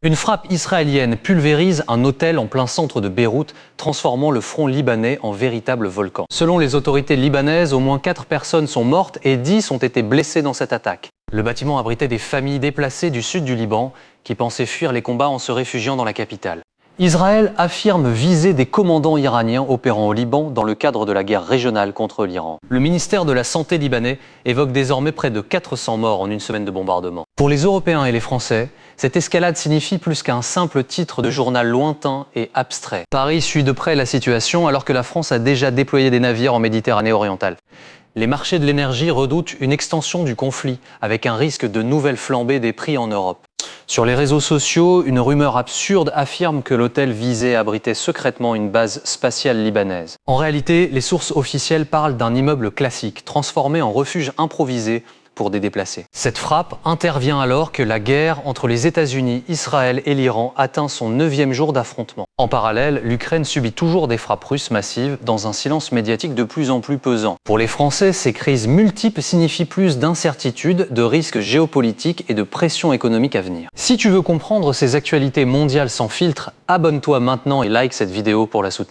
Une frappe israélienne pulvérise un hôtel en plein centre de Beyrouth, transformant le front libanais en véritable volcan. Selon les autorités libanaises, au moins 4 personnes sont mortes et 10 ont été blessées dans cette attaque. Le bâtiment abritait des familles déplacées du sud du Liban qui pensaient fuir les combats en se réfugiant dans la capitale. Israël affirme viser des commandants iraniens opérant au Liban dans le cadre de la guerre régionale contre l'Iran. Le ministère de la Santé libanais évoque désormais près de 400 morts en une semaine de bombardement. Pour les Européens et les Français, cette escalade signifie plus qu'un simple titre de journal lointain et abstrait. Paris suit de près la situation alors que la France a déjà déployé des navires en Méditerranée orientale. Les marchés de l'énergie redoutent une extension du conflit avec un risque de nouvelle flambée des prix en Europe. Sur les réseaux sociaux, une rumeur absurde affirme que l'hôtel visé abritait secrètement une base spatiale libanaise. En réalité, les sources officielles parlent d'un immeuble classique, transformé en refuge improvisé pour des déplacés. Cette frappe intervient alors que la guerre entre les États-Unis, Israël et l'Iran atteint son 9e jour d'affrontement. En parallèle, l'Ukraine subit toujours des frappes russes massives dans un silence médiatique de plus en plus pesant. Pour les Français, ces crises multiples signifient plus d'incertitudes, de risques géopolitiques et de pression économique à venir. Si tu veux comprendre ces actualités mondiales sans filtre, abonne-toi maintenant et like cette vidéo pour la soutenir.